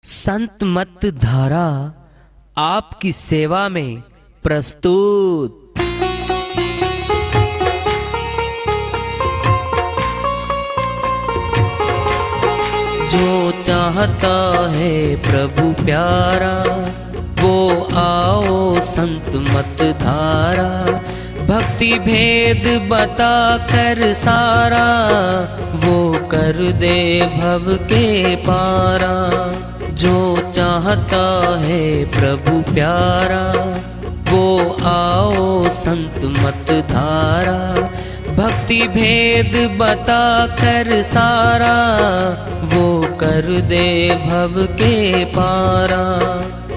संत मत धारा आपकी सेवा में प्रस्तुत। जो चाहता है प्रभु प्यारा वो आओ संत मत धारा। भक्ति भेद बता कर सारा वो कर दे भव के पारा। जो चाहता है प्रभु प्यारा वो आओ संत मत धारा। भक्ति भेद बता कर सारा वो कर दे भव के पारा।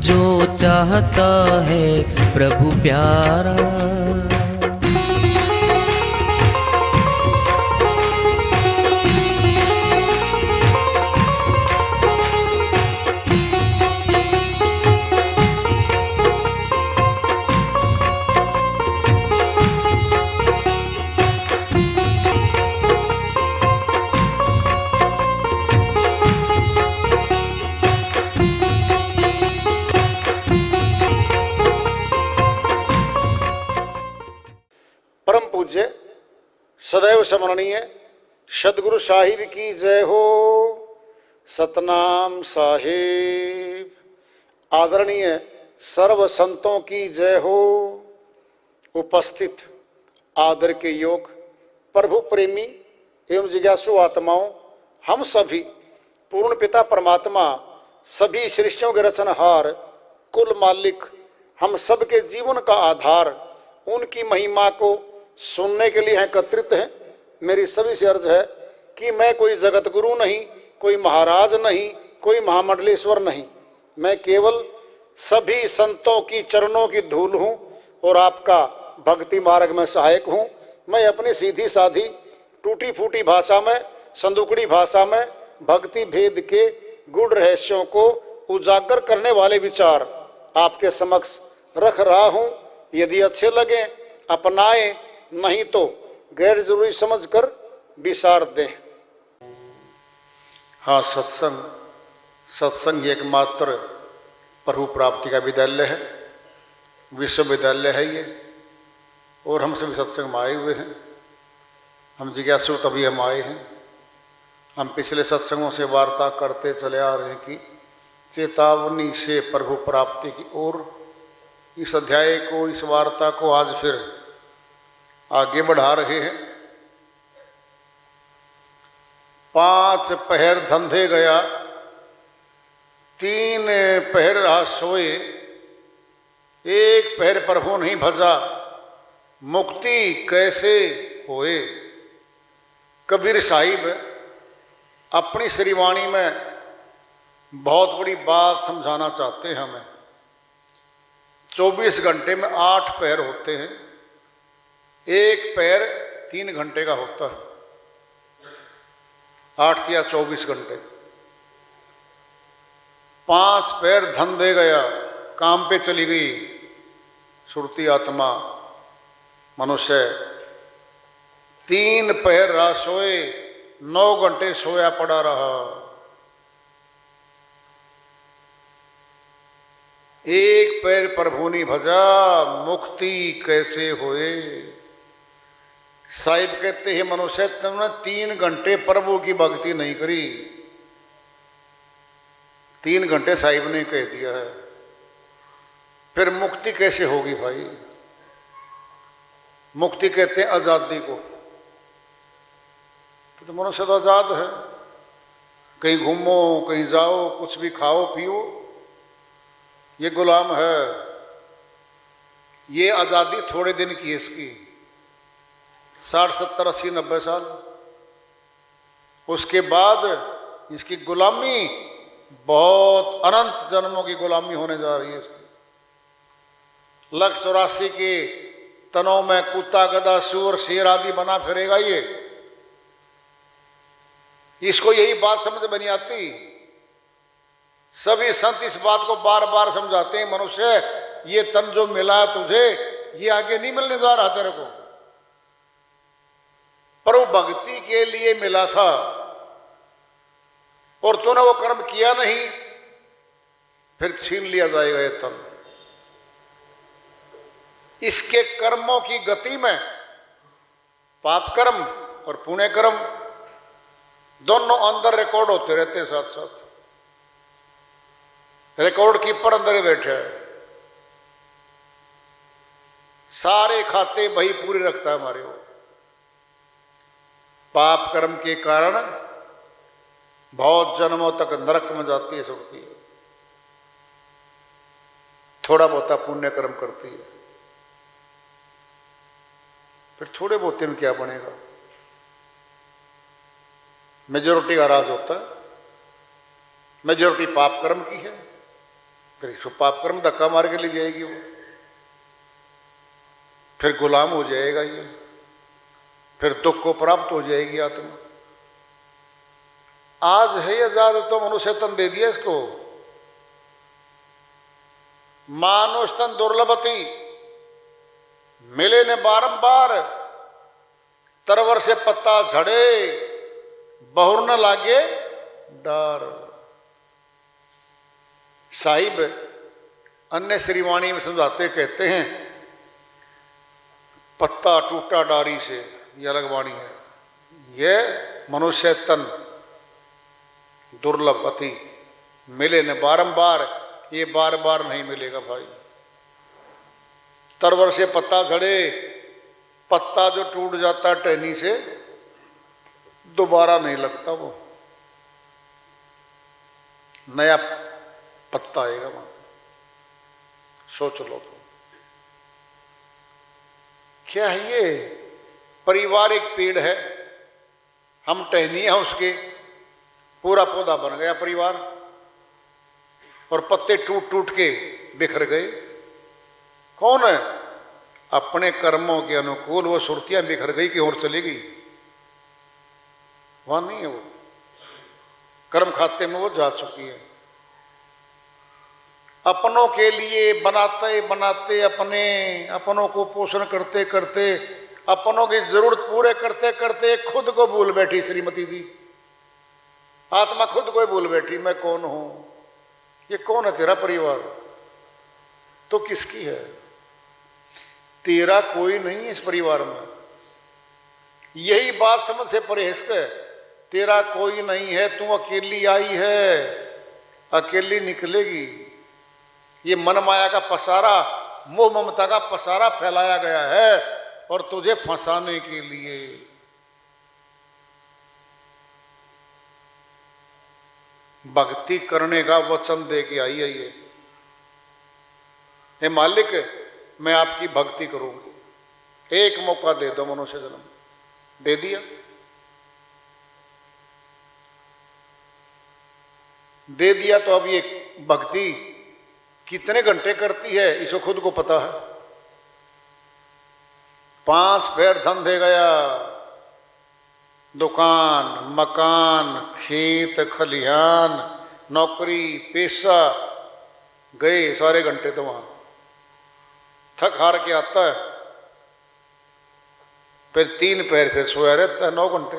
जो चाहता है प्रभु प्यारा। परम पूज्य सदैव स्मरणीय सदगुरु साहिब की जय हो। सतनाम साहिब। आदरणीय सर्व संतों की जय हो। उपस्थित आदर के योग प्रभु प्रेमी एवं जिज्ञासु आत्माओं, हम सभी पूर्ण पिता परमात्मा सभी सृष्टियों के रचनहार कुल मालिक हम सबके जीवन का आधार उनकी महिमा को सुनने के लिए एकत्रित हैं। मेरी सभी से अर्ज है कि मैं कोई जगत गुरु नहीं, कोई महाराज नहीं, कोई महामंडलेश्वर नहीं। मैं केवल सभी संतों की चरणों की धूल हूँ और आपका भक्ति मार्ग में सहायक हूँ। मैं अपनी सीधी साधी टूटी फूटी भाषा में, संदुकड़ी भाषा में भक्ति भेद के गूढ़ रहस्यों को उजागर करने वाले विचार आपके समक्ष रख रहा हूँ। यदि अच्छे लगे अपनाएं, नहीं तो गैर जरूरी समझकर विसार दें। हाँ, सत्संग एकमात्र प्रभु प्राप्ति का विद्यालय है, विश्वविद्यालय है ये। और हम सभी सत्संग में आए हुए हैं। हम जिज्ञासु तभी हम आए हैं। हम पिछले सत्संगों से वार्ता करते चले आ रहे हैं कि चेतावनी से प्रभु प्राप्ति की ओर इस अध्याय को, इस वार्ता को आज फिर आगे बढ़ा रहे हैं। 5 पहर धंधे गया, 3 पहर रहा सोए, 1 पहर प्रभु नहीं भजा, मुक्ति कैसे होए। कबीर साहिब अपनी श्रीवाणी में बहुत बड़ी बात समझाना चाहते हैं हमें। 24 घंटे में 8 पहर होते हैं, 1 पहर 3 घंटे का होता है। 8 या 24 घंटे। 5 पहर धन दे गया, काम पे चली गई सुरती आत्मा मनुष्य। 3 पहर रहा सोए, 9 घंटे सोया पड़ा रहा। 1 पैर प्रभु नहीं भजा, मुक्ति कैसे होए। साहिब कहते हैं मनुष्य तुमने 3 घंटे प्रभु की भक्ति नहीं करी। 3 घंटे साहिब ने कह दिया है, फिर मुक्ति कैसे होगी भाई। मुक्ति कहते हैं आजादी को। तो मनुष्य तो आजाद है, कहीं घूमो, कहीं जाओ, कुछ भी खाओ पियो, ये गुलाम है। ये आज़ादी थोड़े दिन की है इसकी, 60, 70, 80, 90 साल। उसके बाद इसकी गुलामी बहुत अनंत जन्मों की गुलामी होने जा रही है इसकी। 184 के तनों में कुत्ता, गधा, सूअर, शेर आदि बना फिरेगा ये। इसको यही बात समझ में नहीं आती। सभी संत इस बात को बार बार समझाते हैं, मनुष्य ये तन जो मिला तुझे ये आगे नहीं मिलने जा रहा तेरे को, पर वो भक्ति के लिए मिला था और तूने वो कर्म किया नहीं फिर छीन लिया जाएगा ये तन। इसके कर्मों की गति में पाप कर्म और पुण्य कर्म दोनों अंदर रिकॉर्ड होते रहते हैं साथ साथ। रिकॉर्ड कीपर अंदर ही बैठा है, सारे खाते वही पूरे रखता है हमारे। वो पाप कर्म के कारण बहुत जन्मों तक नरक में जाती है सुखती है, थोड़ा बहुत पुण्य कर्म करती है, फिर थोड़े बहुत में क्या बनेगा। मेजोरिटी का राज होता है, मेजोरिटी पाप कर्म की है, फिर इसको पाप कर्म धक्का मार के ले जाएगी वो, फिर गुलाम हो जाएगा ये, फिर दुख को प्राप्त हो जाएगी आत्मा। आज है आजाद तो मनुष्य तन दे दिया इसको। मानुष तन दुर्लभती मिले ने बारंबार, तरवर से पत्ता झड़े बहुर न लागे डार। साहिब अन्य श्रीवाणी में समझाते कहते हैं, पत्ता टूटा डारी से, यह अलग वाणी है। यह मनुष्य तन दुर्लभ अति मिले न बारंबार, ये बार बार नहीं मिलेगा भाई। तरवर से पत्ता झड़े, पत्ता जो टूट जाता टहनी से दोबारा नहीं लगता, वो नया पत्ता आएगा वहां। सोच लो तो क्या है ये। परिवार एक पेड़ है, हम टहनी है उसके, पूरा पौधा बन गया परिवार, और पत्ते टूट टूट के बिखर गए। कौन है? अपने कर्मों के अनुकूल वो सुर्तियां बिखर गई कि और चली गई, वहां नहीं है वो। कर्म खाते में वो जा चुकी है। अपनों के लिए बनाते बनाते, अपनों को पोषण करते करते, अपनों की जरूरत पूरे करते करते खुद को भूल बैठी श्रीमती जी। आत्मा खुद को ही भूल बैठी, मैं कौन हूं, ये कौन है तेरा परिवार, तो किसकी है? तेरा कोई नहीं है इस परिवार में। यही बात समझ से परहेज कर, तेरा कोई नहीं है, तू अकेली आई है, अकेली निकलेगी। ये मन माया का पसारा, मोह ममता का पसारा फैलाया गया है और तुझे फंसाने के लिए। भक्ति करने का वचन दे के आई है ये, हे मालिक मैं आपकी भक्ति करूंगी, एक मौका दे दो मनुष्य जन्म। दे दिया, दे दिया। तो अब ये भक्ति कितने घंटे करती है इसको खुद को पता है। 5 पैर धन दे गया, दुकान, मकान, खेत खलिहान, नौकरी पेशा, गए सारे घंटे तो वहां थक हार के आता है, फिर 3 पैर फिर सोया रहता है 9 घंटे,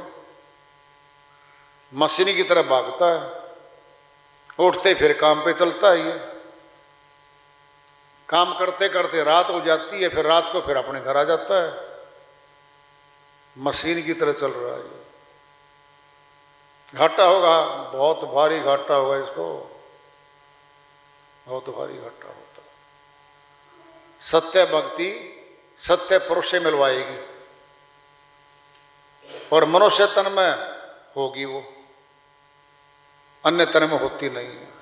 मशीनी की तरह भागता है, उठते फिर काम पे चलता है। ये काम करते करते रात हो जाती है, फिर रात को फिर अपने घर आ जाता है, मशीन की तरह चल रहा है। घाटा होगा, बहुत भारी घाटा होगा इसको, बहुत भारी घाटा होता। सत्य भक्ति सत्य पुरुष से मिलवाएगी और मनुष्य तन में होगी वो, अन्य तन में होती नहीं है।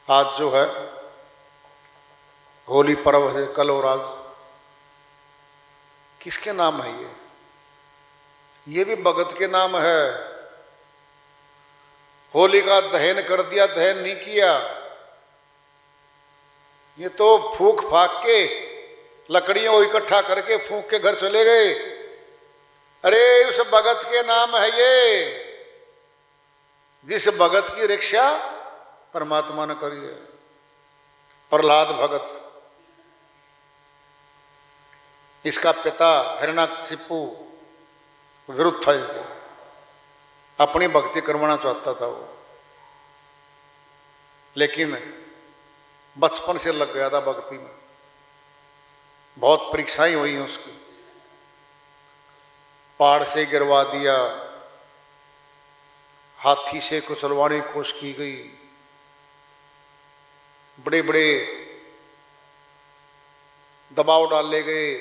आज जो है होली पर्व है, कल और आज, किसके नाम है ये भी भगत के नाम है। होली का दहन कर दिया, दहन नहीं किया, ये तो फूंक फाक के लकड़ियों को इकट्ठा करके फूंक के घर चले गए। अरे उस भगत के नाम है ये, जिस भगत की रक्षा परमात्मा ने करी है। प्रहलाद भगत, इसका पिता हिरण्याकशिपु विरुद्ध था, अपनी भक्ति करवाना चाहता था वो, लेकिन बचपन से लग गया था भक्ति में, बहुत परीक्षाएं हुई हैं उसकी, पहाड़ से गिरवा दिया, हाथी से कुचलवाने की कोशिश की गई, बड़े बड़े दबाव डाले गए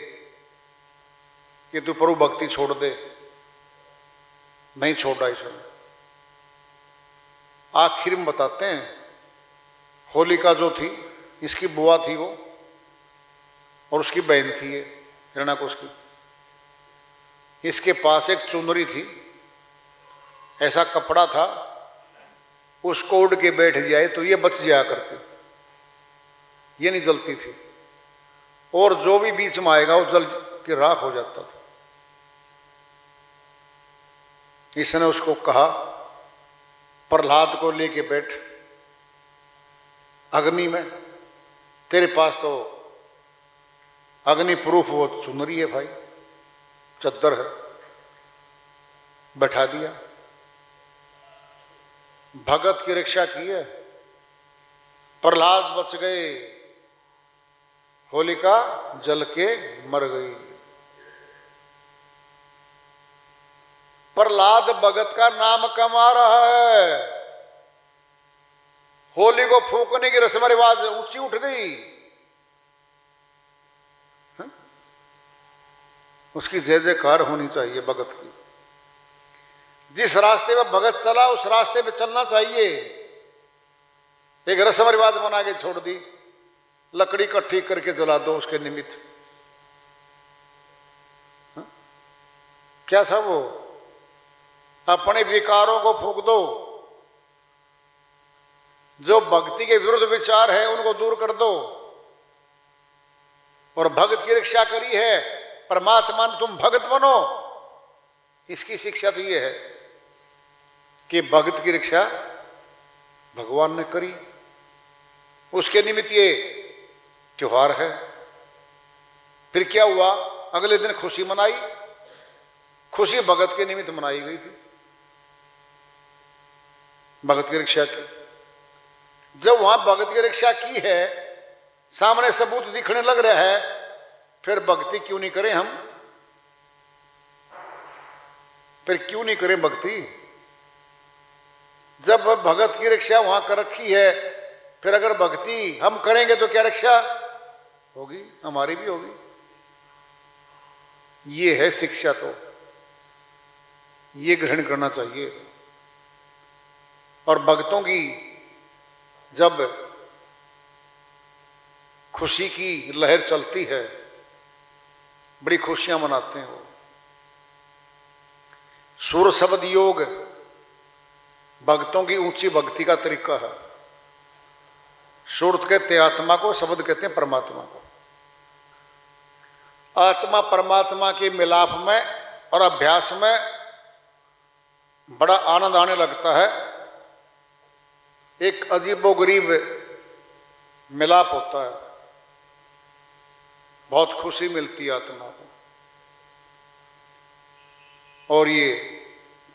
कि तू प्रभु भक्ति छोड़ दे, नहीं छोड़ा इसने। आखिर में बताते हैं, होलिका जो थी, इसकी बुआ थी वो, और उसकी बहन थी ये हिरण्याकुश की। इसके पास एक चुनरी थी, ऐसा कपड़ा था, उसको उड़ के बैठ जाए तो ये बच जाया करती, ये नहीं जलती थी, और जो भी बीच में आएगा वो जल के राख हो जाता था। इसने उसको कहा, प्रहलाद को लेके बैठ अग्नि में, तेरे पास तो अग्नि प्रूफ वो चुनरी है भाई, चद्दर है। बैठा दिया, भगत की रक्षा की है, प्रहलाद बच गए, होलिका जल के मर गई। प्रहलाद भगत का नाम कमा रहा है, होली को फूकने की रस्म रिवाज ऊंची उठ गई, उसकी जय जयकार होनी चाहिए भगत की। जिस रास्ते में भगत चला उस रास्ते पे चलना चाहिए। एक रस्म रिवाज बना के छोड़ दी, लकड़ी इकट्ठी करके जला दो उसके निमित्त। क्या था वो? अपने विकारों को फूंक दो, जो भक्ति के विरुद्ध विचार है उनको दूर कर दो, और भगत की रक्षा करी है परमात्मा ने, तुम भगत बनो। इसकी शिक्षा तो ये है कि भगत की रक्षा भगवान ने करी, उसके निमित्त ये त्योहार है। फिर क्या हुआ? अगले दिन खुशी मनाई, खुशी भगत के निमित्त मनाई गई थी, भगत की रक्षा की। जब वहां भगत की रक्षा की है, सामने सबूत दिखने लग रहा है, फिर भक्ति क्यों नहीं करें हम? फिर क्यों नहीं करें भक्ति? जब भगत की रक्षा वहां कर रखी है, फिर अगर भक्ति हम करेंगे तो क्या रक्षा होगी? हमारी भी होगी। ये है शिक्षा, तो ये ग्रहण करना चाहिए। और भक्तों की जब खुशी की लहर चलती है, बड़ी खुशियां मनाते हैं वो। सुर शब्द योग भक्तों की ऊंची भक्ति का तरीका है। सुर कहते हैं आत्मा को, शब्द कहते हैं परमात्मा को। आत्मा परमात्मा के मिलाप में और अभ्यास में बड़ा आनंद आने लगता है। एक अजीबोगरीब मिलाप होता है, बहुत खुशी मिलती है आत्मा को। और ये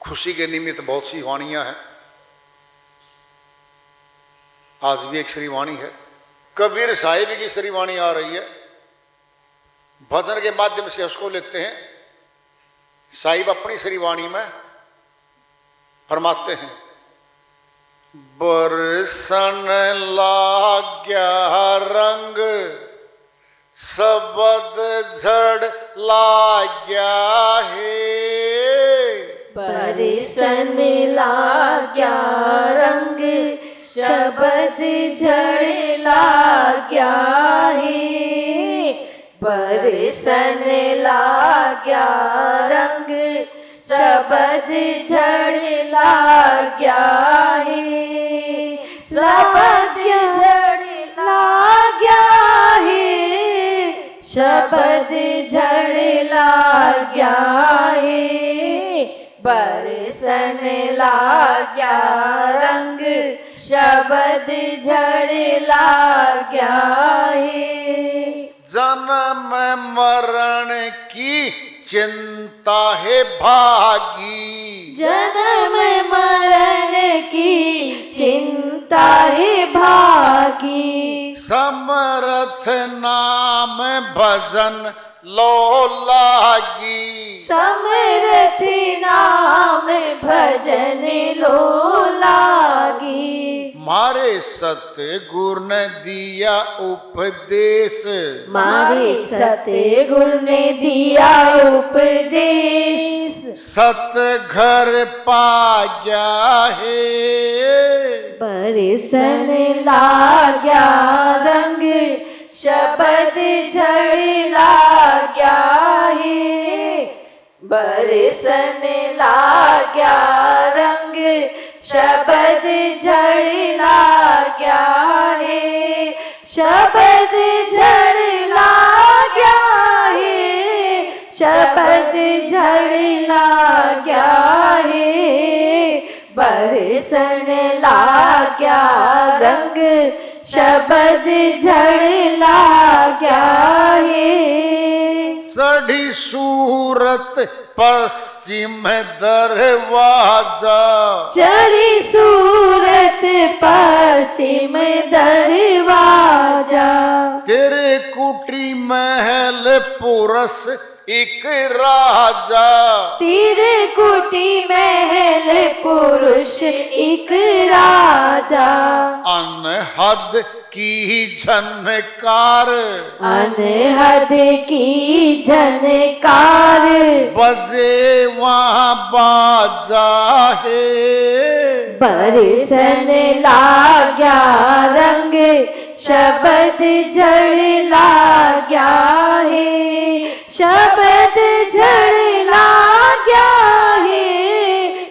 खुशी के निमित्त बहुत सी वाणियां हैं। आज भी एक श्रीवाणी है, कबीर साहिब की श्रीवाणी आ रही है, भजन के माध्यम से उसको लेते हैं। साहिब अपनी श्रीवाणी में फरमाते हैं, बरसन लाग्या रंग शब्द झड़ लाग्या है। बरसन लाग्या रंग शब्द झड़ लाग्या है। बरसन लाग्या रंग शब्द झड़ लाग्या है। शब्द झड़ लाग्या है। शब्द झड़ लाग्या है। बरसन लाग्या रंग शब्द झड़ लाग्या है। जन्म मरण की चिंता है भागी। जन्म मरण की चिंता है भागी। समरथ नाम भजन लो लागी। समरथ नाम भजन लो लागी। मारे सतगुरु ने दिया उपदेश। मारे सतगुरु ने दिया उपदेश। सत घर पा गया है। बरसन लाग्या रंग शब्द झड़ लाग्या है। बरसन लाग्या रंग शब्द झड़ लाग्या है। शब्द झड़ लाग्या है। शब्द झड़ लाग्या है। बरसन लाग्या रंग शब्द झड़ लाग्या है। सड़ी सूरत पश्चिम दरवाजा। चढ़ी सूरत पश्चिम दरवाजा। तेरे कुटी महल पुरस एक राजा। तेरे कुटी महल पुरुष एक राजा। अनहद की झनकार। अनहद की झनकार। बजे वहाँ बाजा है। बरसन लाग्या रंग शब्द झड़ लाग्या है। शब्द झड़ लाग्या है।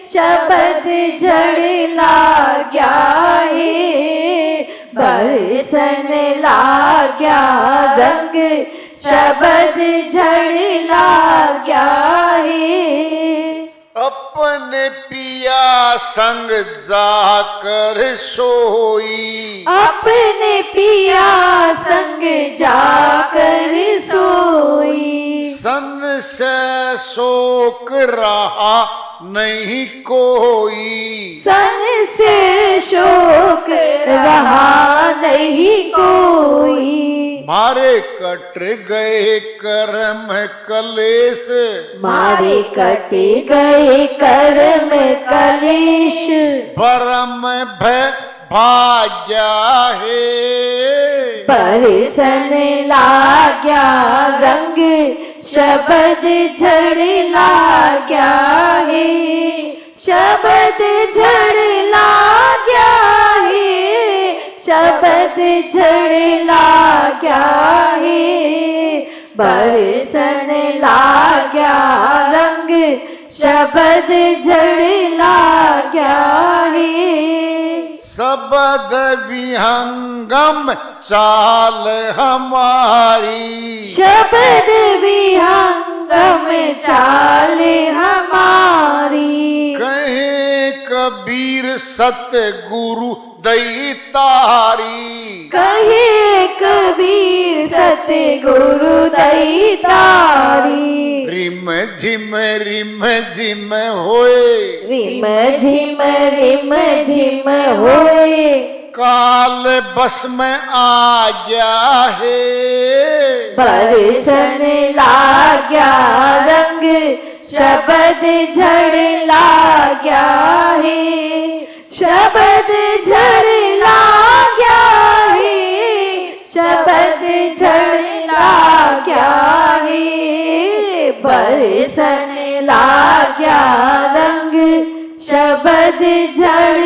शब्द झड़ लाग्या है। बरसन लाग्या रंग शब्द झड़ लाग्या है। अपने पिया संग जाकर सोई। अपने पिया संग जाकर सोई। सन से शोक रहा नहीं कोई। सन से शोक रहा नहीं कोई। मारे कट गए कर्म कलेश। मारे कट गए कर्म कलेश। परम भय भाग्या है। बरसन लाग्या रंग शब्द झड़ लाग्या है। शब्द झड़ लाग्या है। शब्द झड़ लाग्या है। बरसन लाग्या रंग शब्द झड़ लाग्या है। शब्द विहंगम चाल हमारी। शब्द विहंगम चाल हमारी। कहे कबीर सतगुरु दैतारी। कहे कबीर सतगुरु दैतारी। रिम झिम होए। रिम झिम होए। काल बस में आ गया है। बरसन लाग्या रंग शब्द झड़ लाग्या है। शब्द झड़ लाग्या है। शब्द झड़ लाग्या है। बरसन लाग्या रंग शब्द झड़